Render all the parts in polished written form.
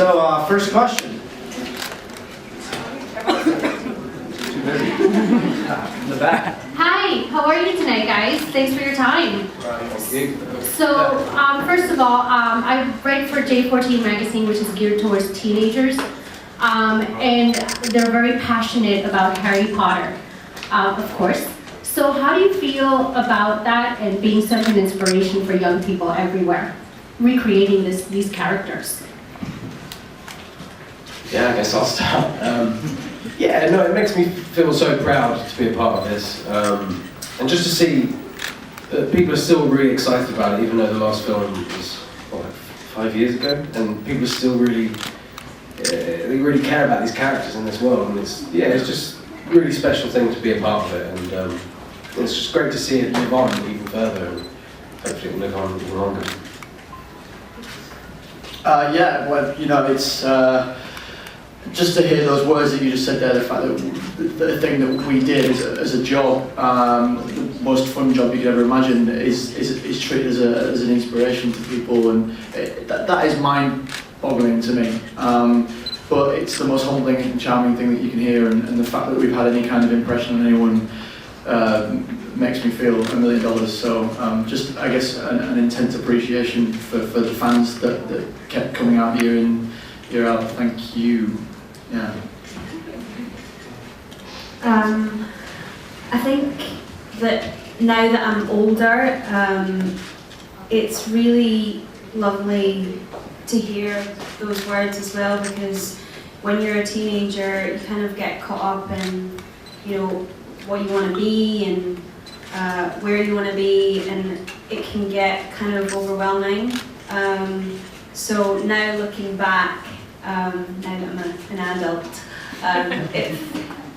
So, first question. In the back. Hi, how are you tonight, guys? Thanks for your time. So, first of all, I write for J14 magazine, which is geared towards teenagers, and they're very passionate about Harry Potter, of course. So, how do you feel about that and being such an inspiration for young people everywhere, recreating these characters? Yeah, I guess I'll start. Yeah, no, it makes me feel so proud to be a part of this, and just to see that people are still really excited about it, even though the last film was what, 5 years ago, and people are still really, they really care about these characters in this world, and it's just a really special thing to be a part of it, and it's just great to see it live on even further, and hopefully it will live on even longer. Yeah, well, you know, it's just to hear those words that you just said there, the fact that the thing that we did as a job, the most fun job you could ever imagine, is treated as an inspiration to people, and that is mind-boggling to me. But it's the most humbling and charming thing that you can hear, and the fact that we've had any kind of impression on anyone makes me feel $1 million. So just, I guess, an intense appreciation for the fans that kept coming out year in, year out. Thank you. Yeah. I think that now that I'm older, it's really lovely to hear those words as well, because when you're a teenager, you kind of get caught up in, you know, what you want to be and where you want to be, and it can get kind of overwhelming. So now looking back, now that I'm an adult,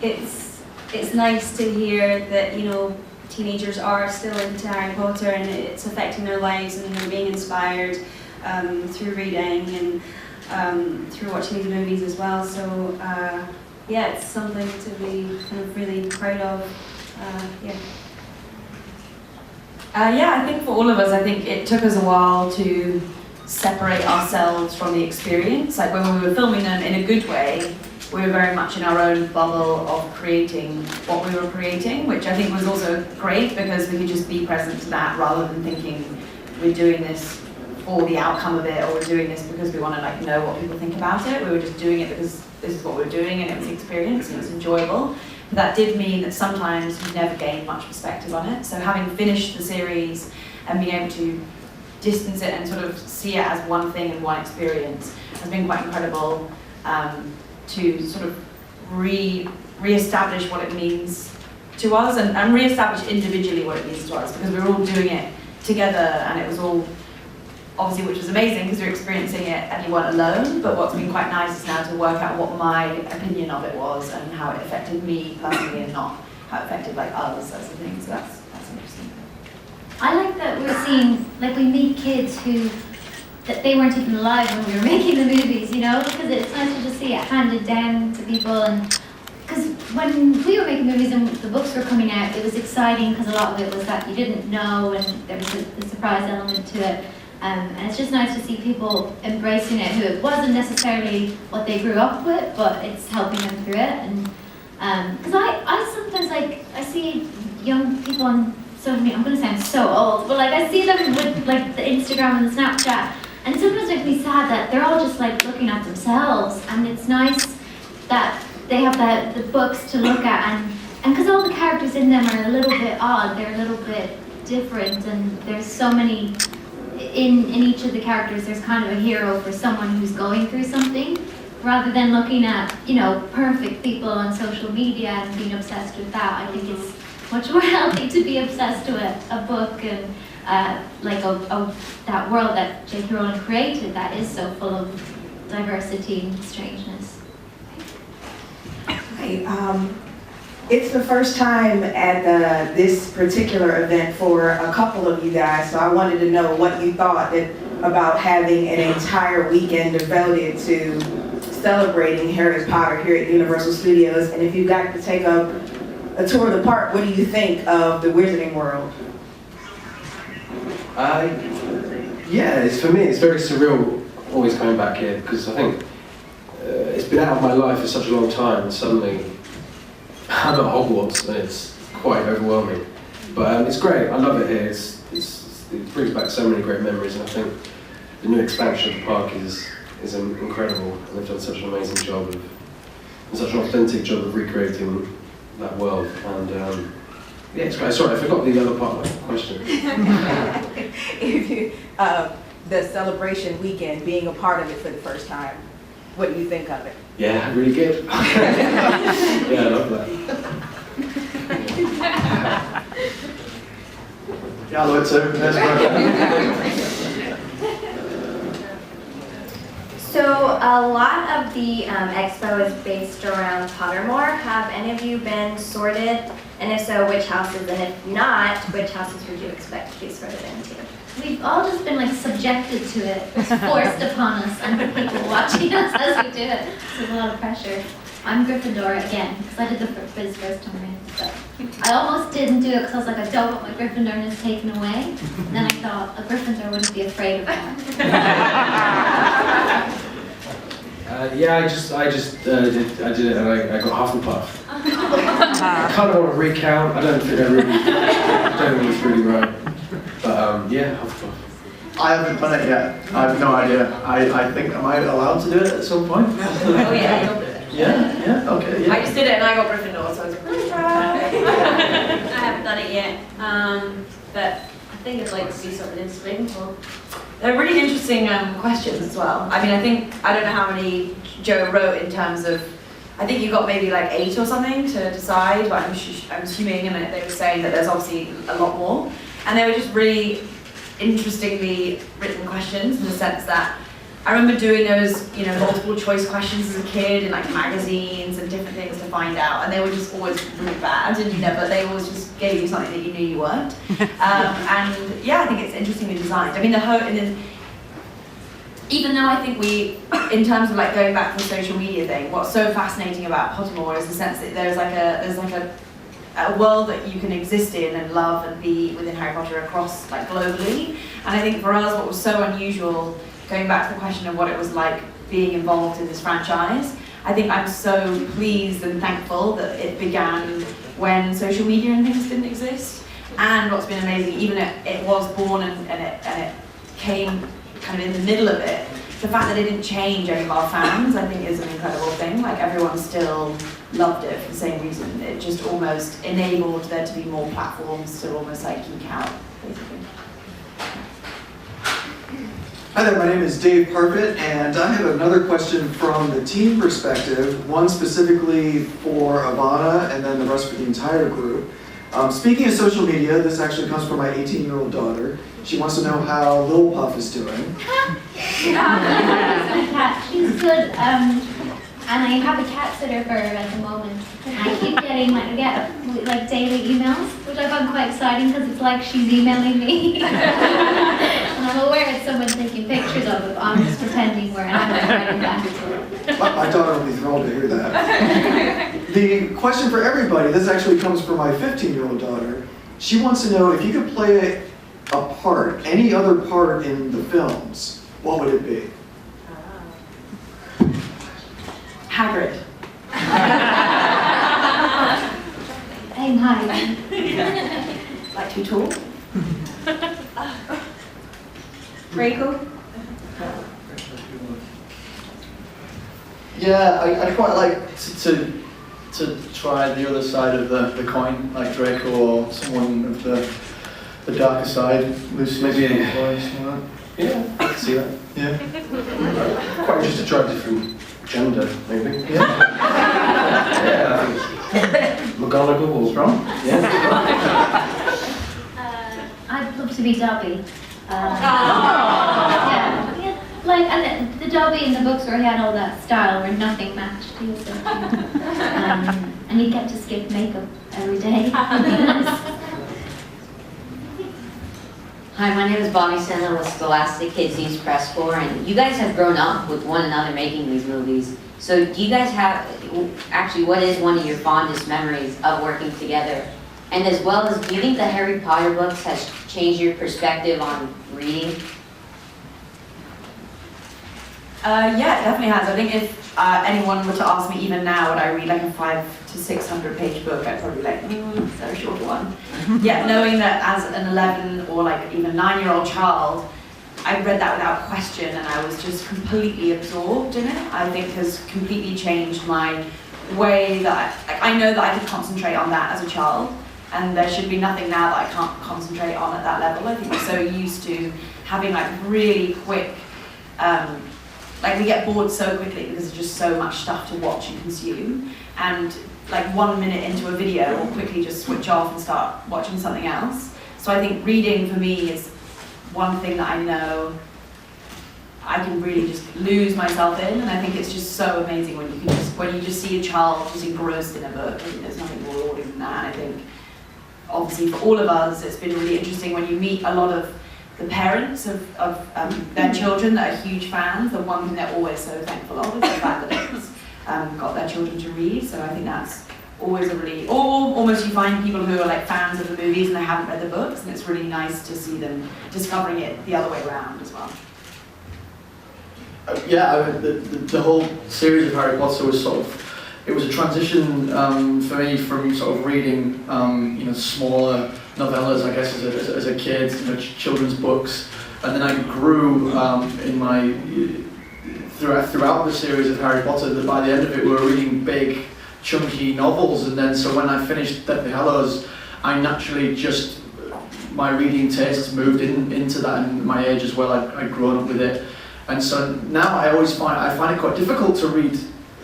it's nice to hear that, you know, teenagers are still into Harry Potter and it's affecting their lives, and they're being inspired through reading and through watching these movies as well. So yeah, it's something to be kind of really proud of. Yeah, I think for all of us, I think it took us a while to separate ourselves from the experience. Like when we were filming them in a good way, we were very much in our own bubble of creating what we were creating, which I think was also great because we could just be present to that rather than thinking we're doing this for the outcome of it, or we're doing this because we want to like know what people think about it. We were just doing it because this is what we were doing and it was the experience and it was enjoyable. But that did mean that sometimes you never gained much perspective on it. So having finished the series and being able to distance it and sort of see it as one thing and one experience has been quite incredible, to sort of re-establish what it means to us and re-establish individually what it means to us, because we were all doing it together and it was all, obviously, which was amazing because we were experiencing it and you weren't alone, but what's been quite nice is now to work out what my opinion of it was and how it affected me personally and not how it affected like others as a thing, so that's interesting. I like that we're seeing, like we meet kids that they weren't even alive when we were making the movies, you know, because it's nice to just see it handed down to people. And because when we were making movies and the books were coming out, it was exciting because a lot of it was that you didn't know and there was a surprise element to it. And it's just nice to see people embracing it who it wasn't necessarily what they grew up with, but it's helping them through it. And because I sometimes I see young people on social media, I'm going to sound so old, but like I see them with like the Instagram and the Snapchat, and it sometimes makes me sad that they're all just like looking at themselves, and it's nice that they have the books to look at, and because all the characters in them are a little bit odd, they're a little bit different, and there's so many, in each of the characters there's kind of a hero for someone who's going through something, rather than looking at, you know, perfect people on social media and being obsessed with that. I think it's much more healthy to be obsessed with a book and that world that J.K. Rowling created that is so full of diversity and strangeness. Hi, it's the first time at this particular event for a couple of you guys, so I wanted to know what you thought about having an entire weekend devoted to celebrating Harry Potter here at Universal Studios, and if you got to take a tour of the park, what do you think of the Wizarding World? Yeah, for me it's very surreal always coming back here, because I think it's been out of my life for such a long time, and suddenly I'm at Hogwarts, and it's quite overwhelming. But it's great. I love it here. It brings back so many great memories, and I think the new expansion of the park is incredible, and they've done such an amazing job and such an authentic job of recreating that world. And yeah, it's great. Sorry, I forgot the other part of the question. If you, the celebration weekend, being a part of it for the first time, what do you think of it? Yeah, really good. Yeah, I love that. Yeah, Lord, sir. So a lot of the expo is based around Pottermore. Have any of you been sorted? And if so, which houses? And if not, which houses would you expect to be sorted into? We've all just been like subjected to it. It's forced upon us and people watching us as we do it. So there's a lot of pressure. I'm Gryffindor again, because I did the quiz first time around. So I almost didn't do it because I was like, I don't want my Gryffindorness taken away. And then I thought, a Gryffindor wouldn't be afraid of that. Yeah, I did it, and I got Hufflepuff. I kind of want to recount. I don't think it's really right. But yeah, Hufflepuff. I haven't done it yet. I have no idea. I think, am I allowed to do it at some point? Oh yeah, you'll do it. Yeah, okay, yeah. I just did it and I got Gryffindor, so I was like, let's try. I haven't done it yet, but I think it's like to be something in Ravenclaw. They're really interesting questions as well. I mean, I don't know how many Joe wrote in terms of, I think you got maybe like 8 or something to decide, but I'm assuming, and they were saying that there's obviously a lot more. And they were just really interestingly written questions in the sense that I remember doing those, multiple choice questions as a kid in like magazines and different things to find out, and they were just always really bad, and they always just gave you something that you knew you weren't. And yeah, I think it's interestingly designed. I mean, even though I think in terms of like going back to the social media thing, what's so fascinating about Pottermore is the sense that there's a world that you can exist in and love and be within Harry Potter across like globally. And I think for us, what was so unusual, going back to the question of what it was like being involved in this franchise, I think I'm so pleased and thankful that it began when social media and things didn't exist. And what's been amazing, even it was born and it came kind of in the middle of it, the fact that it didn't change any of our fans, I think is an incredible thing. Like everyone still loved it for the same reason. It just almost enabled there to be more platforms to almost like geek out, basically. Hi there, my name is Dave Parpet, and I have another question from the team perspective, one specifically for Evanna and then the rest for the entire group. Speaking of social media, this actually comes from my 18-year-old daughter. She wants to know how Lil Puff is doing. She's good, and I have a cat sitter for her at the moment. And I keep getting I get daily emails, which I find quite exciting because it's like she's emailing me. And I'm aware it's someone taking pictures of it, but I'm just pretending we're writing back to her. My daughter will be thrilled to hear that. The question for everybody, this actually comes from my 15-year-old daughter. She wants to know if you could play a part, any other part in the films, what would it be? Hagrid. Aim high. Like too tall? Draco? Yeah, I'd quite like to try the other side of the coin, like Draco or someone of the darker side, Lucy, Maybe maybe a Yeah, I can see that. Yeah. Quite interested to try a different gender, maybe. Yeah. Yeah, I think McGonagall was wrong. Yeah. I'd love to be Dobby. Yeah. And the Dobby in the books where he had all that style where nothing matched. He was so cute. And he'd get to skip makeup every day. Hi, my name is Bonnie Sandler with Scholastic Kids News Press Corps, and you guys have grown up with one another making these movies. So do you guys have, actually, what is one of your fondest memories of working together? And as well as, do you think the Harry Potter books has changed your perspective on reading? Yeah, it definitely has. I think if anyone were to ask me even now would I read like a 500 to 600 page book, I'd probably be like, is that a short one? Yeah, knowing that as an 11 or like even 9-year-old child, I read that without question and I was just completely absorbed in it, I think has completely changed my way that I know that I could concentrate on that as a child, and there should be nothing now that I can't concentrate on at that level. I think we're so used to having like really quick, like we get bored so quickly because there's just so much stuff to watch and consume, and like 1 minute into a video we'll quickly just switch off and start watching something else. So I think reading for me is one thing that I know I can really just lose myself in, and I think it's just so amazing when you just see a child just engrossed in a book. I think there's nothing more rewarding than that. And I think obviously for all of us it's been really interesting when you meet a lot of the parents of their children that are huge fans. The one thing they're always so thankful of is the fact that it's got their children to read. So I think that's always a really, or almost you find people who are like fans of the movies and they haven't read the books, and it's really nice to see them discovering it the other way around as well. The whole series of Harry Potter was it was a transition for me from sort of reading, smaller novellas, I guess, as a kid, children's books, and then I grew in my throughout the series of Harry Potter. That by the end of it, we were reading big, chunky novels, and then so when I finished Deathly Hallows, I naturally just my reading tastes moved into that, and my age as well. I'd grown up with it. And so now I find it quite difficult to read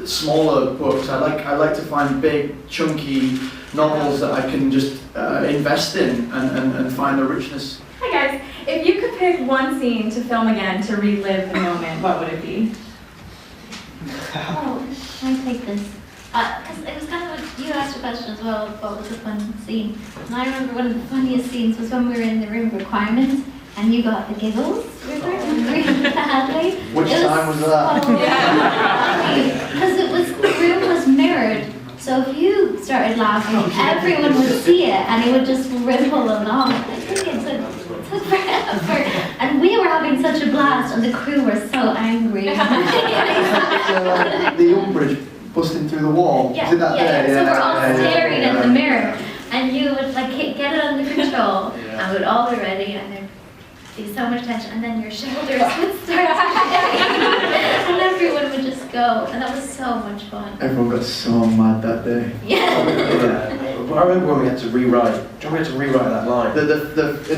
smaller books. I like to find big, chunky novels that I can just invest in and find the richness. Hi guys, if you could pick one scene to film again to relive the moment, what would it be? Oh, I take this. Because it was kind of you asked a question as well, what was a fun scene? And I remember one of the funniest scenes was when we were in the room of requirements and you got the giggles, Rupert, badly. Which time was that? Because the room was mirrored, so if you started laughing, everyone would see it and it would just ripple along. I think it took forever. And we were having such a blast and the crew were so angry. The Young Bridge busting through the wall. Yeah, Is it that day? So we're all staring at the mirror and you would like get it under control and we'd all be ready and there'd be so much tension and then your shoulders would start to shake and everyone would just go, and that was so much fun. Everyone got so mad that day. Yeah. But I remember when we had to rewrite. Do you remember we had to rewrite that line? In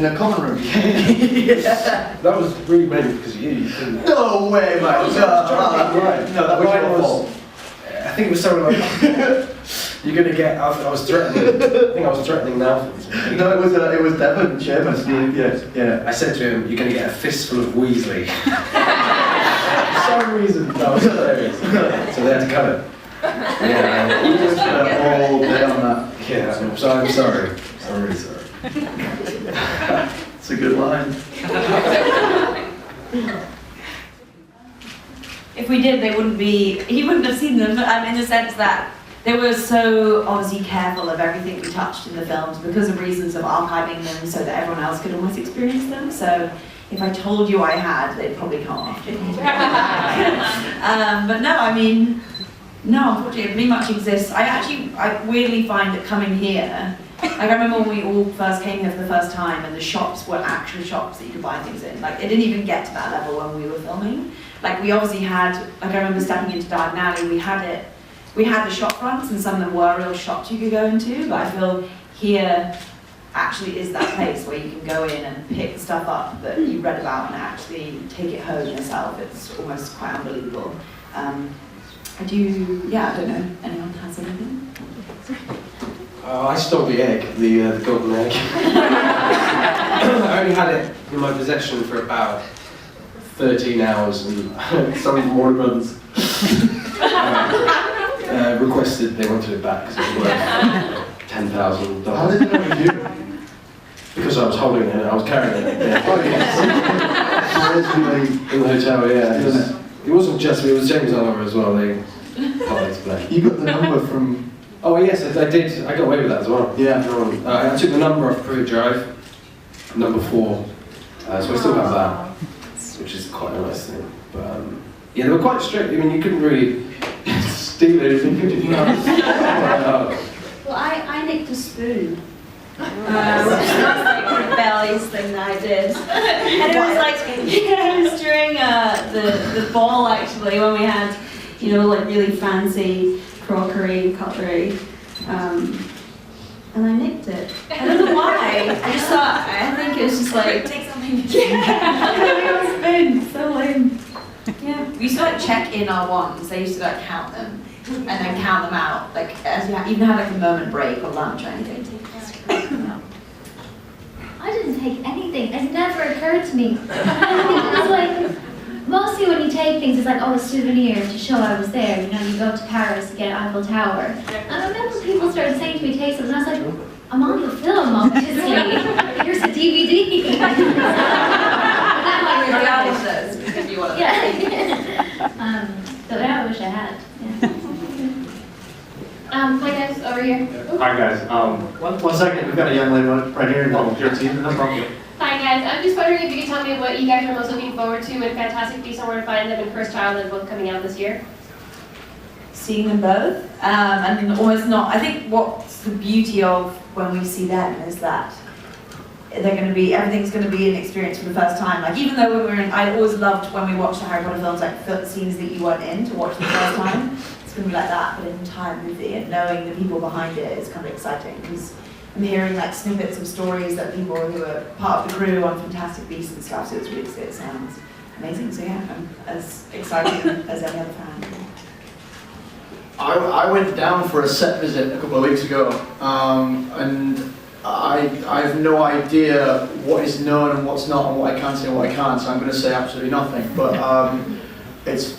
the common room. Yeah. That was really mainly because of you. You couldn't. No way, mate. No, that was your fault. I think it was something like, you're going to get, I was threatening, I think I was threatening now. No, it was Devon, Chairman. Yeah. I said to him, you're going to get a fistful of Weasley. For some reason, that was hilarious. So they had to cut it. Yeah. You just all day on that. Yeah, so I'm sorry. I'm really sorry. It's a good line. If we did, he wouldn't have seen them, in the sense that they were so obviously careful of everything we touched in the films because of reasons of archiving them so that everyone else could almost experience them. So if I told you I had, they'd probably come after me. But no, unfortunately, it pretty much exists. I weirdly find that coming here, like I remember when we all first came here for the first time and the shops were actual shops that you could buy things in. Like it didn't even get to that level when we were filming. Like we obviously had, like I remember stepping into Diagon Alley, we had the shop fronts and some of them were real shops you could go into, but I feel here actually is that place where you can go in and pick stuff up that you read about and actually take it home yourself. It's almost quite unbelievable. I don't know, anyone has anything? I stole the egg, the golden egg. I only had it in my possession for about 13 hours and some of the Warner Brothers requested they wanted it back because it was worth $10,000. How did it know you? Because I was holding it and I was carrying it. Yeah. Oh yes. In the hotel, yeah. It wasn't just me, it was James Oliver as well. They can't explain. You got the number from... Oh yes, I did. I got away with that as well. Yeah. I took the number off Private Drive, number 4. So I still have that, which is quite a nice thing. But Yeah, they were quite strict. I mean, you couldn't really steal anything, could you? Well, I nicked a spoon. Which was like a rebellious thing that I did. And it was like, yeah, it was during the ball actually, when we had, you know, like really fancy crockery, cutlery. And I nicked it. I don't know why. I just thought, I think it was just like, take something. Yeah, a spoon. So lame. Yeah. We used to like check in our wands. They used to like count them and then count them out. Like as you even have like a moment break or lunch or anything. I didn't take anything. It never occurred to me. It was like, mostly when you take things, it's like, oh, a souvenir to show I was there. You know, you go to Paris to get Eiffel Tower. And I remember people started saying to me, take something, and I was like, I'm on the film, obviously. Here's a DVD. That might be Regardless, if you want to. Yeah. So that I wish I had. Yeah. Hi guys, over here. Hi guys. One second, we've got a young lady right here. No, your team, no problem. Hi guys, I'm just wondering if you could tell me what you guys are most looking forward to when Fantastic Beasts and Where to Find Them and First Child are both coming out this year. Seeing them both, and almost not. I think what's the beauty of when we see them is that they're going to be, everything's going to be an experience for the first time. Like even though when we were in, I always loved when we watched the Harry Potter films, like scenes that you weren't in to watch the first time. It's going to be like that, but an entire movie, and knowing the people behind it is kind of exciting because I'm hearing like snippets of stories that people who are part of the crew on Fantastic Beasts and stuff. So it's really, it sounds amazing. So yeah, I'm as excited as any other fan. I went down for a set visit a couple of weeks ago, and I have no idea what is known and what's not, and what I can say and what I can't, so I'm going to say absolutely nothing. But it's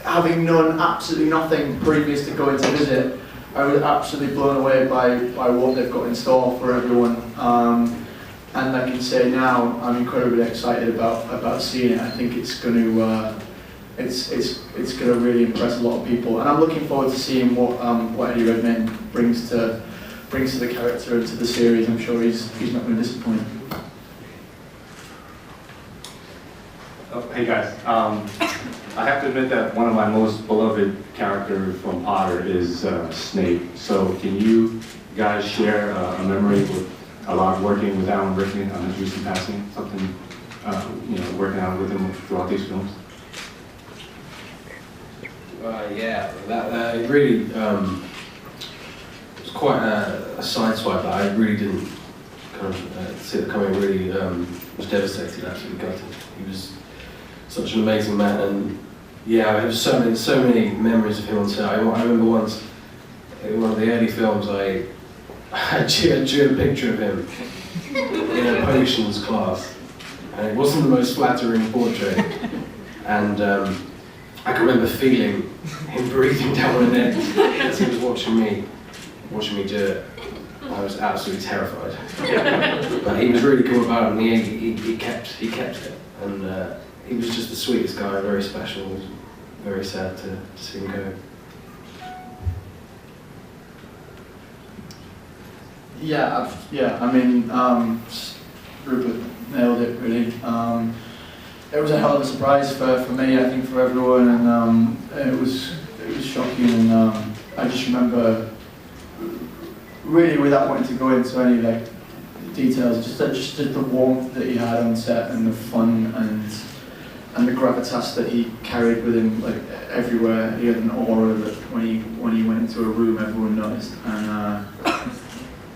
having known absolutely nothing previous to going to visit, I was absolutely blown away by what they've got in store for everyone. And I can say now, I'm incredibly excited about seeing it. I think it's going to it's going to really impress a lot of people, and I'm looking forward to seeing what Eddie Redmayne brings to the character and to the series. I'm sure he's not going to disappoint. Oh, hey guys, I have to admit that one of my most beloved characters from Potter is Snape. So can you guys share a memory about working with Alan Rickman on his recent passing? Something working out with him throughout these films. Yeah, that it really was quite a sideswipe that I really didn't kind of see it coming. Really was devastated, absolutely gutted. He was such an amazing man, and yeah, I have so many memories of him on set. I remember once in one of the early films, I drew a picture of him in a potions class, and it wasn't the most flattering portrait, and I can remember feeling him breathing down my neck as he was watching me do it. I was absolutely terrified. But he was really cool about it, and he kept it. And he was just the sweetest guy, very special. It was very sad to see him go. Yeah. I mean, Rupert nailed it really. It was a hell of a surprise for me, I think for everyone, and it was shocking, and I just remember, really without wanting to go into any like details, just the warmth that he had on set, and the fun and the gravitas that he carried with him like everywhere. He had an aura that when he went into a room, everyone noticed, and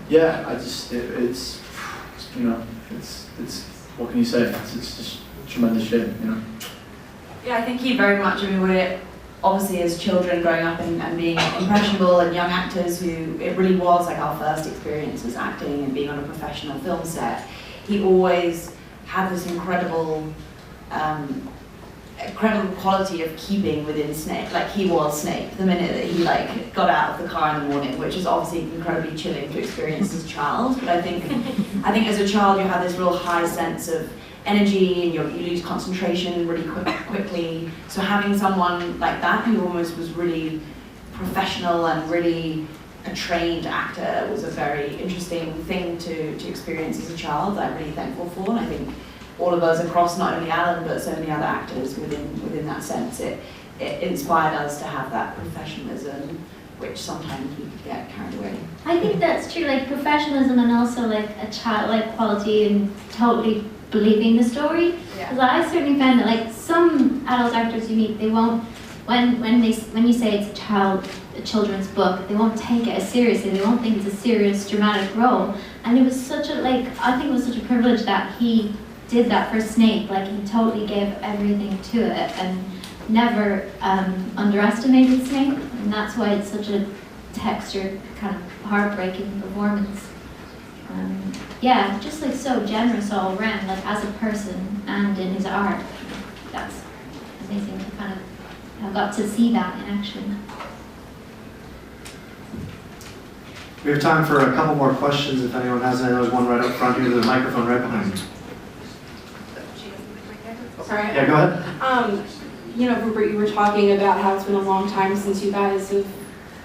yeah, it's what can you say? It's just tremendous shame, you know. Yeah, I think he very much, we're obviously as children growing up and being impressionable and young actors who, it really was like our first experience as acting and being on a professional film set. He always had this incredible quality of keeping within Snape. Like he was Snape the minute that he like got out of the car in the morning, which is obviously incredibly chilling to experience as a child. But I think as a child you have this real high sense of energy, and you lose concentration really quickly. So having someone like that who almost was really professional and really a trained actor was a very interesting thing to experience as a child that I'm really thankful for. And I think all of us across not only Alan but so many other actors within that sense. It inspired us to have that professionalism, which sometimes we could get carried away. I think that's true, like professionalism and also like a childlike quality and totally believing the story. Because I certainly found that like some adult actors you meet, they won't, when you say it's a children's book, they won't take it as seriously. They won't think it's a serious dramatic role. And it was such a I think it was such a privilege that he did that for Snape. Like he totally gave everything to it and never underestimated Snape. And that's why it's such a textured, kind of heartbreaking performance. Yeah, just like so generous all around, like as a person and in his art. That's amazing to kind of have got to see that in action. We have time for a couple more questions if anyone has any. There's one right up front here, there's a microphone right behind you. Sorry. Yeah, go ahead. You know, Rupert, you were talking about how it's been a long time since you guys have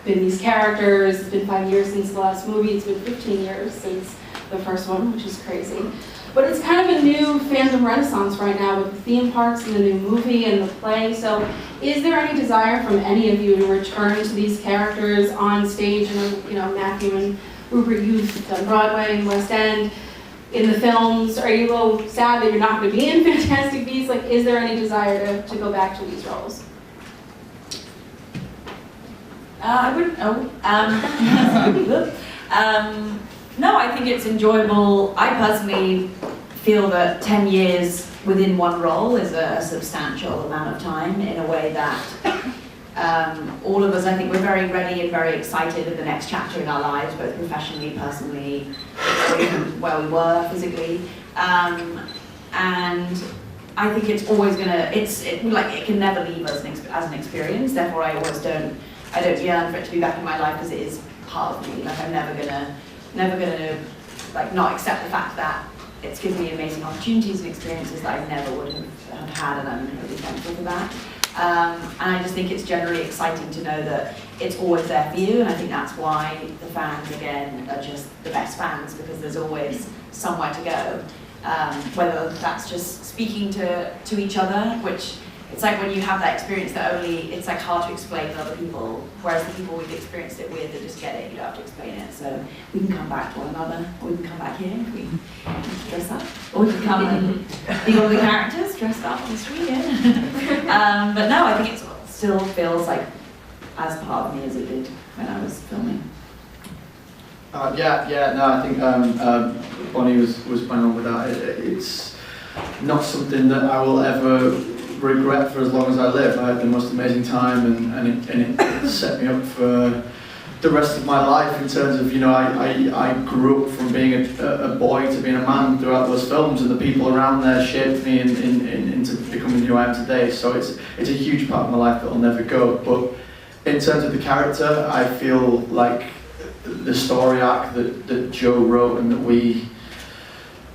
been these characters. It's been 5 years since the last movie. It's been 15 years since the first one, which is crazy. But it's kind of a new fandom renaissance right now with the theme parks and the new movie and the play. So is there any desire from any of you to return to these characters on stage? And you know, Matthew and Rupert, you've done Broadway and West End. In the films, are you a little sad that you're not going to be in Fantastic Beasts? Like, is there any desire to go back to these roles? I wouldn't know. No, I think it's enjoyable. I personally feel that 10 years within one role is a substantial amount of time in a way that all of us, I think we're very ready and very excited at the next chapter in our lives, both professionally, personally, where we were physically. And I think it's always gonna, it can never leave us as an experience. Therefore, I don't yearn for it to be back in my life because it is part of me. Like I'm never gonna like not accept the fact that it's given me amazing opportunities and experiences that I never would have had, and I'm incredibly thankful for that. And I just think it's generally exciting to know that it's always there for you, and I think that's why the fans, again, are just the best fans, because there's always somewhere to go. Whether that's just speaking to each other, which it's like when you have that experience that it's like hard to explain to other people, whereas the people we've experienced it with, they just get it, you don't have to explain it. So we can come back to one another, or we can come back here if we dress up, or we can come and be one of the characters dressed up on the street. But no, I think it still feels like as part of me as it did when I was filming. No, I think Bonnie was bang on with that. It's not something that I will ever regret for as long as I live. I had the most amazing time, and it set me up for the rest of my life in terms of, you know, I grew up from being a boy to being a man throughout those films, and the people around there shaped me into becoming who I am today. So it's a huge part of my life that will never go. But in terms of the character, I feel like the story arc that Joe wrote and that we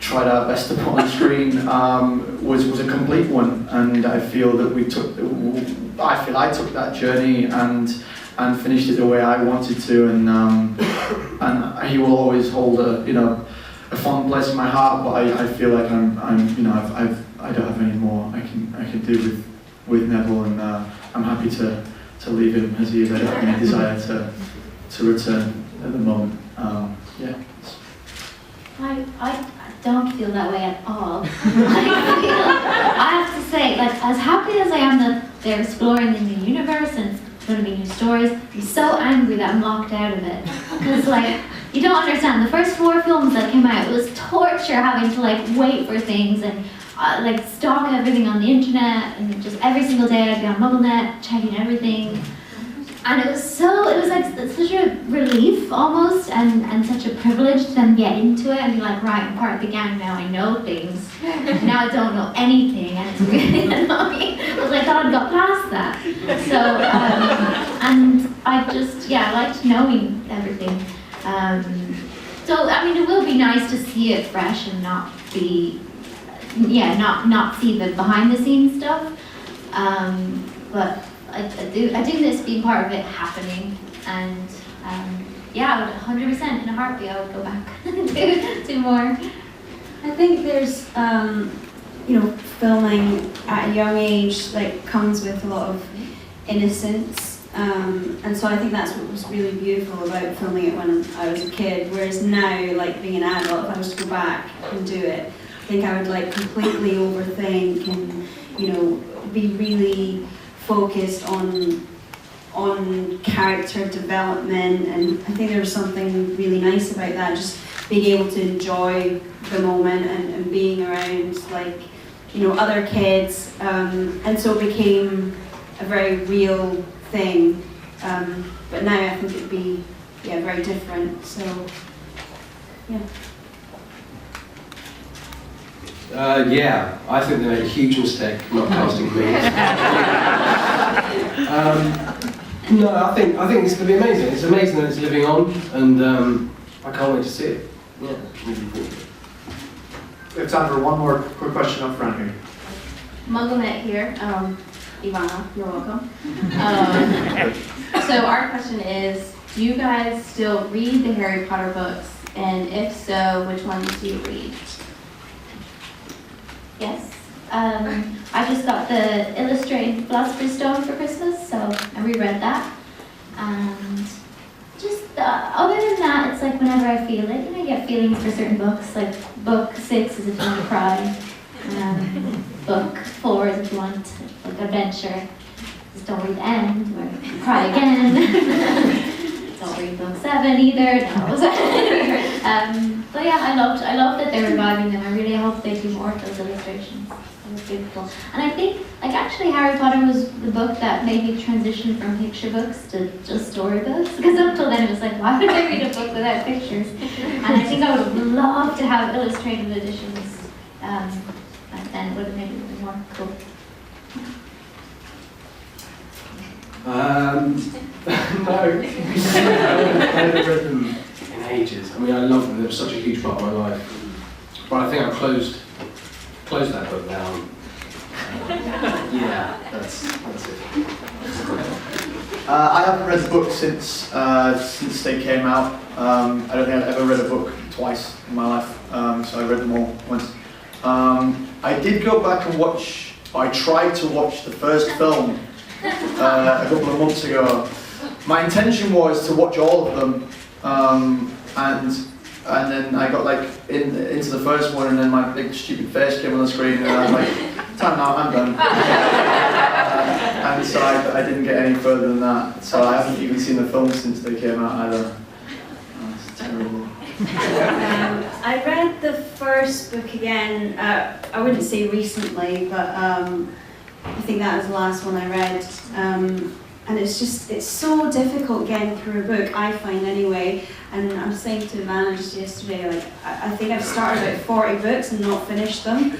tried our best to put on screen was a complete one, and I feel that I took that journey and finished it the way I wanted to, and he will always hold a fond place in my heart. But I feel like I don't have any more I can do with Neville, and I'm happy to leave him as he is. I don't have any desire to return at the moment. I don't feel that way at all. I have to say, like, as happy as I am that they're exploring the new universe and it's going to be new stories, I'm so angry that I'm locked out of it. Because, like, you don't understand. The first 4 films that came out, it was torture having to, like, wait for things and, like, stalk everything on the internet, and just every single day I'd be on MuggleNet checking everything. And it was like such a relief almost, and such a privilege to then get into it and be like, right, I'm part of the gang now, I know things. And now I don't know anything, and it's really annoying, because I thought I'd got past that. So, and I liked knowing everything. So, I mean, it will be nice to see it fresh and not see the behind the scenes stuff. But I do miss being part of it happening, and I would 100% in a heartbeat I would go back and do more. I think there's filming at a young age like comes with a lot of innocence. And so I think that's what was really beautiful about filming it when I was a kid. Whereas now, like being an adult, if I was to go back and do it, I think I would like completely overthink and be really focused on character development. And I think there was something really nice about that, just being able to enjoy the moment and being around other kids. And so it became a very real thing, but now I think it'd be very different. So I think they made a huge mistake not casting me. No, I think it's going to be amazing. It's amazing that it's living on, and I can't wait to see it. Yeah, looking forward to it. We have time for one more quick question up front here. Mugglenet here. Evanna, you're welcome. So our question is, do you guys still read the Harry Potter books? And if so, which ones do you read? Yes. I just got the illustrated Philosopher's Stone for Christmas, so I reread that. And just other than that, it's like whenever I feel it, I get feelings for certain books. Like book 6 is if you want to cry. Book 4 is if you want like adventure. Just don't read the end or cry again. Don't read book 7 either. No. But yeah, I loved that they're reviving them. I really hope they do more of those illustrations. It was beautiful. And I think actually Harry Potter was the book that made me transition from picture books to just storybooks. Because up till then it was like, why would I read a book without pictures? And I think I would love to have illustrated editions. And then it would have made it even more cool. No, I haven't read them in ages. I mean, I love them. They were such a huge part of my life. But I think I've closed that book down. Yeah, that's it. I haven't read the book since they came out. I don't think I've ever read a book twice in my life, so I read them all once. I did go back and watch. I tried to watch the first film a couple of months ago. My intention was to watch all of them, and then I got like into the first one, and then my big stupid face came on the screen, and I was like, "Time now, I'm done." And so I didn't get any further than that. So I haven't even seen the film since they came out either. Oh, it's terrible. I read the first book again, I wouldn't say recently, but I think that was the last one I read. And it's so difficult getting through a book, I find anyway. And I was saying to Evanna just yesterday, like, I think I've started about 40 books and not finished them.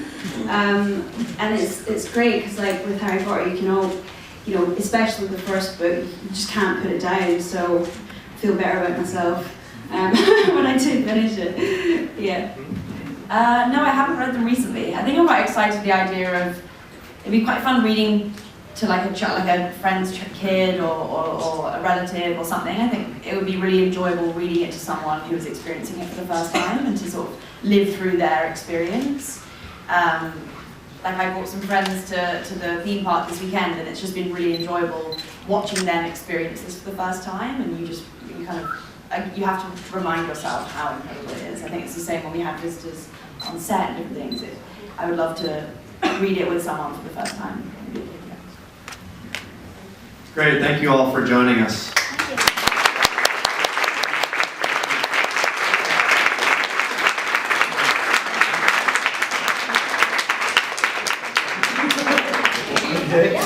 And it's great, because like with Harry Potter, you can all, especially with the first book, you just can't put it down, so I feel better about myself. When I do finish it. Yeah. No, I haven't read them recently. I think I'm quite excited the idea of it'd be quite fun reading to like a friend's kid or a relative or something. I think it would be really enjoyable reading it to someone who was experiencing it for the first time and to sort of live through their experience. Like I brought some friends to the theme park this weekend, and it's just been really enjoyable watching them experience this for the first time, and you have to remind yourself how incredible it is. I think it's the same when we have visitors on set and different things. I would love to read it with someone for the first time. Great, thank you all for joining us. Okay.